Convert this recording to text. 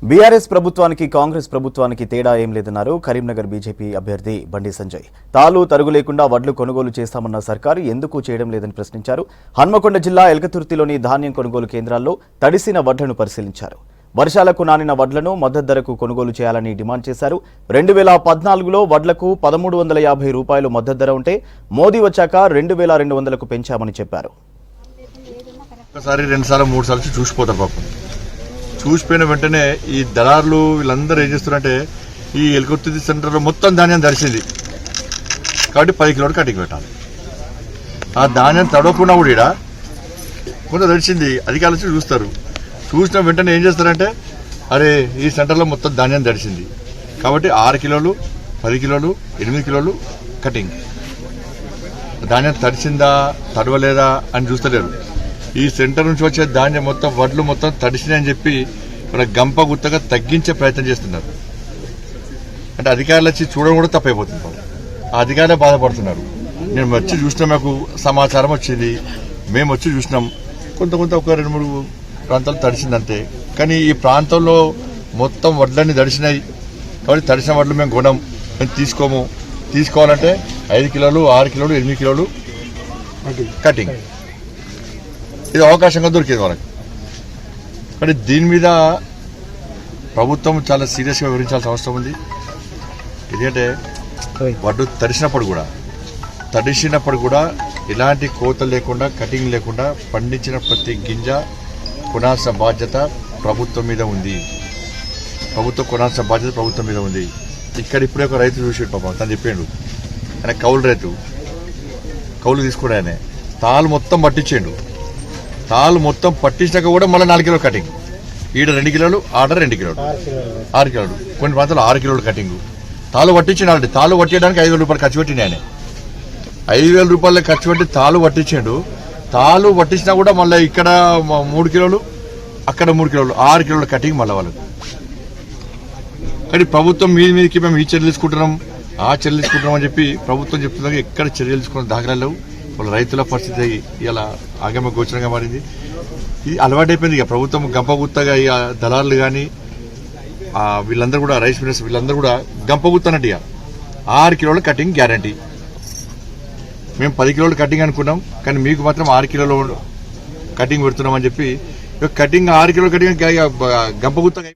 BRS ప్రభుత్వానికి కాంగ్రెస్ ప్రభుత్వానికి తేడా ఏం లేదన్నారు కరీంనగర్ బీజేపీ అభ్యర్థి బండి సంజయ్. తాలు తరుగు లేకుండా వడ్లు కొనుగోలు చేస్తామన్న సర్కారు ఎందుకు చేయడం లేదని ప్రశ్నించారు. హన్మకొండ జిల్లా ఎల్కతుర్తిలోని ధాన్యం కొనుగోలు కేంద్రాల్లో తడిసిన వడ్లను పరిశీలించారు. వర్షాలకు నానిన వడ్లను మద్దతు ధరకు కొనుగోలు చేయాలని డిమాండ్ చేశారు. 2014లో వడ్లకు 1350 రూపాయలు మద్దతు ధర ఉంటే మోదీ వచ్చాక 2200కు పెంచామని చెప్పారు. ఒకసారి 2 సార్లు 3 సార్లు చూసిపోతారు పాపం. చూసిపోయిన వెంటనే ఈ దళారులు వీళ్ళందరూ ఏం చేస్తున్నారంటే ఈ ఎల్కతుర్తి సెంటర్లో మొత్తం ధాన్యం తడిసింది కాబట్టి 10 కిలోలు కటింగ్ పెట్టాలి. ఆ ధాన్యం తడవకుండా కూడా ఇక్కడ కొంత తడిసింది, అధికారులు వచ్చి చూస్తారు. చూసిన వెంటనే ఏం చేస్తారంటే అరే ఈ సెంటర్లో మొత్తం ధాన్యం తడిసింది కాబట్టి 6 కిలోలు 10 కిలోలు 8 కిలోలు కటింగ్. ధాన్యం తడిసిందా తడవలేదా అని చూస్తలేరు. ఈ సెంటర్ నుంచి వచ్చే ధాన్యం మొత్తం వడ్లు మొత్తం తడిసినాయని చెప్పి మన గంప గుత్తగా తగ్గించే ప్రయత్నం చేస్తున్నారు. అంటే అధికారులు వచ్చి చూడడం కూడా తప్పైపోతుంది. ఆ అధికారులే బాధపడుతున్నారు. నేను వచ్చి చూసినా మాకు సమాచారం వచ్చింది, మేము వచ్చి చూసినాం. కొంత ఒక 2-3 ప్రాంతాలు తడిసిందంతే. కానీ ఈ ప్రాంతంలో మొత్తం వడ్లన్నీ తడిసినాయి కాబట్టి తడిసిన వడ్లు మేము కొనం, మేము తీసుకోము. తీసుకోవాలంటే 5 కిలోలు 6 కిలోలు 8 కిలోలు కటింగ్. ఇది అవకాశంగా దొరికింది మనకు. కానీ దీని మీద ప్రభుత్వం చాలా సీరియస్గా వివరించాల్సిన అవసరం ఉంది. ఎందుకంటే వడ్డు తడిసినప్పుడు కూడా ఎలాంటి కోత లేకుండా కటింగ్ లేకుండా పండించిన ప్రతి గింజ కొనాల్సిన బాధ్యత ప్రభుత్వం మీద ఉంది. ప్రభుత్వం మీద ఉంది. ఇక్కడ ఇప్పుడే ఒక రైతు చూసి పాపం తను చెప్పాడు, ఆయన కౌలు తీసుకున్నాడు. ఆయన తాళ్ళు మొత్తం పట్టించాడు. తాళ్ళు మొత్తం పట్టించాక కూడా మళ్ళీ 4 కిలోలు కటింగ్. ఈడ 2 కిలోలు ఆర్డర్ 2 కిలోలు 6 కిలోలు కొన్ని ప్రాంతాలు 6 కిలోలు కటింగ్. తాళ్ళు పట్టించాడు. తాళ్ళు పట్టేయడానికి 5,000 రూపాయలు ఖర్చు పెట్టింది. ఆయన 5,000 రూపాయలు ఖర్చు పెట్టి తాళ్ళు పట్టించాడు. తాళ్ళు పట్టించినా కూడా మళ్ళీ ఇక్కడ 3 కిలోలు అక్కడ 3 కిలోలు 6 కిలోల కటింగ్ మళ్ళీ వాళ్ళకు. కానీ ప్రభుత్వం మీదకి మేము ఈ చర్యలు తీసుకుంటున్నాం ఆ చర్యలు తీసుకుంటున్నాం అని చెప్పి ప్రభుత్వం చెప్తున్నా ఎక్కడ చర్యలు తీసుకున్న దాఖలాలు వాళ్ళ రైతుల పరిస్థితి ఇలా ఆగమ గోచరంగా మారింది. ఇది అలవాటైపోయింది. ఇక ప్రభుత్వం గంపగుత్తగా ఇక దళారులు కానీ వీళ్ళందరూ కూడా రైస్ మిల్లర్స్ వీళ్ళందరూ కూడా గంపగుత్తనట్టు ఇక 6 కిలోల కటింగ్ గ్యారంటీ. మేము 10 కిలోలు కటింగ్ అనుకున్నాం, కానీ మీకు మాత్రం 6 కిలోలు కటింగ్ పెడుతున్నాం అని చెప్పి కటింగ్ 6 కిలోల కటింగ్ గంపగుత్తగా